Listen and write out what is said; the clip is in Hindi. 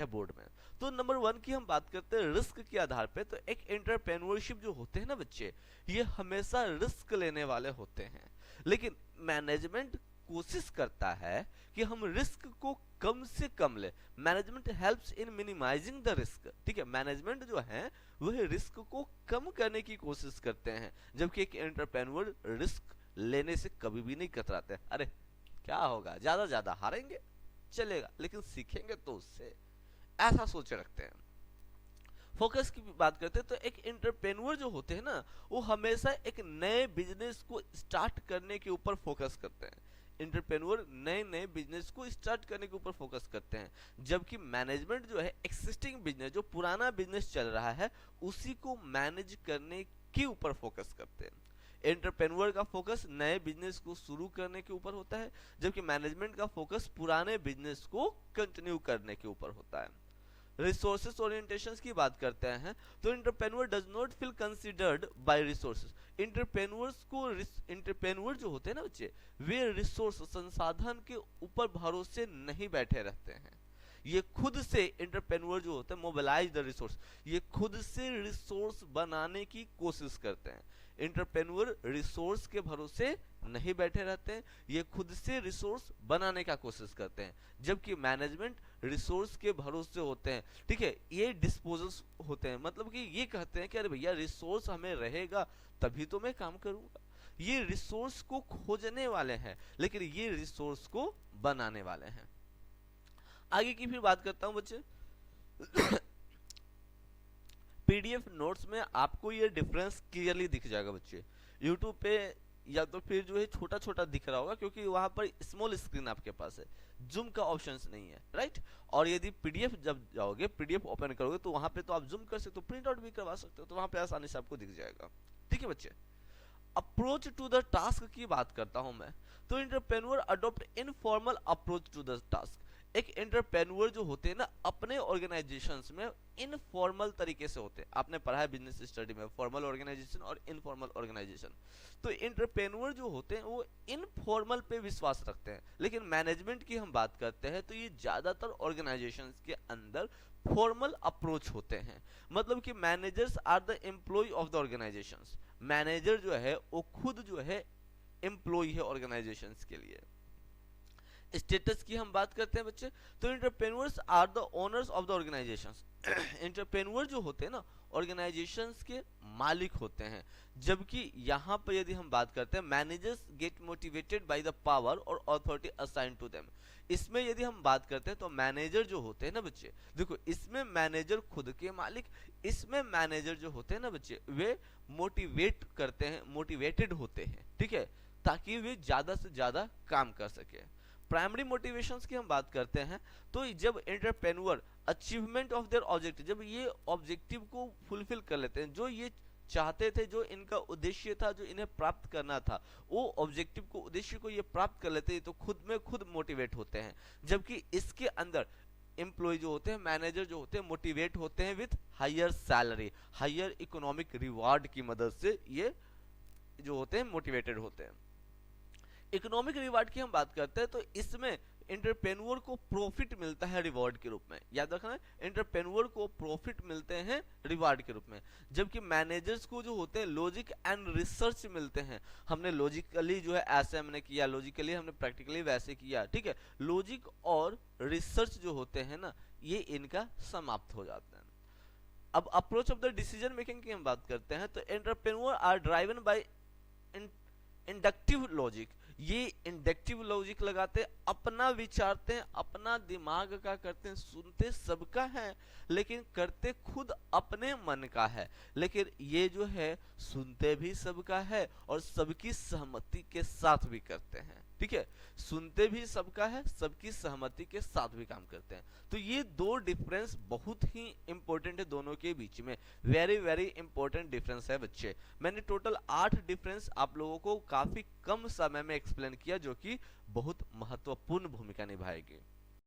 है बोर्ड में। तो नंबर 1 की हम बात करते हैं रिस्क के आधार पे, तो एक एंटरप्रेन्योरशिप जो होते हैं ना बच्चे, ये हमेशा रिस्क लेने वाले होते हैं, लेकिन मैनेजमेंट कोशिश करता है कि हम रिस्क को कम से कम ले। Management helps in minimising the risk, ठीक है, मैनेजमेंट जो है वह रिस्क को कम करने की कोशिश करते हैं, जबकि एक एंटरप्रेन्योर रिस्क लेने से कभी भी नहीं कतराते। अरे क्या होगा, ज्यादा हारेंगे चलेगा, लेकिन सीखेंगे तो उससे, ऐसा सोच रखते हैं। फोकस की बात करते हैं तो एक एंटरप्रेन्योर जो होते हैं ना, वो हमेशा एक नए बिजनेस को स्टार्ट करने के ऊपर फोकस करते हैं। एंटरप्रेन्योर नए नए बिजनेस को स्टार्ट करने के ऊपर फोकस करते हैं, जबकि मैनेजमेंट जो है एक्सिस्टिंग बिजनेस, जो पुराना बिजनेस चल रहा है उसी को मैनेज करने के ऊपर फोकस करते हैं। एंटरप्रेन्योर का फोकस नए बिजनेस को शुरू करने के ऊपर होता है, जबकि मैनेजमेंट का फोकस पुराने बिजनेस को कंटिन्यू करने के ऊपर होता है। रिसोर्सेस ओरिएंटेशन की बात करते हैं तो entrepreneur does not feel considered bye resources. Entrepreneur जो होते हैं ना बच्चे, वे रिसोर्स संसाधन के ऊपर भरोसे नहीं बैठे रहते हैं। ये खुद से एंटरप्रेन्योर जो होते हैं मोबिलाइज द रिसोर्स, ये खुद से रिसोर्स बनाने की कोशिश करते हैं। एंटरप्रेन्योर रिसोर्स के भरोसे नहीं बैठे रहते हैं, ये खुद से रिसोर्स बनाने का कोशिश करते हैं, जबकि मैनेजमेंट रिसोर्स के भरोसे होते हैं, ठीक है, ये डिस्पोजल्स होते हैं, मतलब कि ये कहते हैं कि अरे भैया रिसोर्स हमें रहेगा तभी तो मैं काम करूंगा। ये रिसोर्स को खोजने वाले हैं, लेकिन ये रिसोर्स को बनाने वाले हैं। आगे की फिर बात करता हूं बच्चे। पीडीएफ नोट्स में आपको ये डिफरेंस क्लियरली दिख जाएगा बच्चे। यूट्यूब पे या तो फिर जो है छोटा छोटा दिख रहा होगा, क्योंकि वहां पर स्मॉल स्क्रीन आपके पास है, जूम का ऑप्शंस नहीं है, राइट। और यदि पीडीएफ जब जाओगे, पीडीएफ ओपन करोगे तो वहां पे तो आप जूम कर सकते हो, प्रिंट आउट भी करवा सकते हो, तो वहां पे आसानी से आपको दिख जाएगा, ठीक है बच्चे। अप्रोच टू द टास्क की बात करता हूं मैं, तो entrepreneur adopt informal approach to the task. एक एंटरप्रेन्योर जो होते हैं ना अपने ऑर्गेनाइजेशंस में इनफॉर्मल तरीके से होते हैं। आपने पढ़ा है बिजनेस स्टडी में फॉर्मल ऑर्गेनाइजेशन और इनफॉर्मल ऑर्गेनाइजेशन। तो एंटरप्रेन्योर जो होते हैं वो इनफॉर्मल पे विश्वास रखते हैं, लेकिन मैनेजमेंट की हम बात करते हैं तो ये ज्यादातर ऑर्गेनाइजेशंस के अंदर फॉर्मल अप्रोच होते हैं। मतलब कि managers are the employ of the organisations. Manager जो है वो खुद जो है एम्प्लॉय है ऑर्गेनाइजेशंस के लिए। स्टेटस की हम बात करते हैं बच्चे, तो entrepreneurs are the owners of the organisations. Entrepreneur जो होते हैं ना ऑर्गेनाइजेशंस के मालिक होते हैं, जबकि यहाँ पर यदि हम बात करते हैं managers get motivated by the power और अथॉरिटी असाइन टू देम। इसमें यदि हम बात करते हैं तो मैनेजर जो होते हैं ना बच्चे, देखो इसमें मैनेजर खुद के मालिक, इसमें मैनेजर जो होते हैं ना बच्चे वे मोटिवेट करते हैं, मोटिवेटेड होते हैं, ठीक है, ताकि वे ज्यादा से ज्यादा काम कर सके। प्राइमरी मोटिवेशंस की हम बात करते हैं तो जब entrepreneur achievement of their objective, जब ये ऑब्जेक्टिव को फुलफिल कर लेते हैं, जो ये चाहते थे, जो इनका उद्देश्य था, जो इन्हें प्राप्त करना था, वो ऑब्जेक्टिव को, उद्देश्य को ये प्राप्त कर लेते हैं, तो खुद में खुद मोटिवेट होते हैं। जबकि इसके अंदर एम्प्लॉय जो होते हैं, मैनेजर जो होते हैं, मोटिवेट होते हैं with higher salary, higher economic reward की मदद से ये जो होते हैं मोटिवेटेड होते हैं। इकोनॉमिक रिवार्ड की हम बात करते हैं तो इसमें एंटरप्रेन्योर को प्रॉफिट मिलता है रिवॉर्ड के रूप में, याद रखना, एंटरप्रेन्योर को प्रॉफिट मिलते हैं रिवार्ड के रूप में, जबकि मैनेजर्स को जो होते हैं लॉजिक एंड रिसर्च मिलते हैं। हमने लॉजिकली जो है ऐसे हमने किया, लॉजिकली हमने प्रैक्टिकली वैसे किया, ठीक है, लॉजिक और रिसर्च जो होते हैं ना ये इनका समाप्त हो जाता है। अब approach of the decision making की हम बात करते हैं तो entrepreneur are driven by inductive logic. ये इंडक्टिव लॉजिक लगाते हैं, अपना विचारते हैं, अपना दिमाग का करते हैं, सुनते सबका है लेकिन करते खुद अपने मन का है, लेकिन ये जो है सुनते भी सबका है और सबकी सहमति के साथ भी करते हैं, ठीक है, सुनते भी सबका है, सबकी सहमति के साथ भी काम करते हैं। तो ये दो डिफरेंस बहुत ही इंपॉर्टेंट है दोनों के बीच में, वेरी वेरी इंपॉर्टेंट डिफरेंस है बच्चे। मैंने टोटल 8 डिफरेंस आप लोगों को काफी कम समय में एक्सप्लेन किया, जो कि बहुत महत्वपूर्ण भूमिका निभाएगी।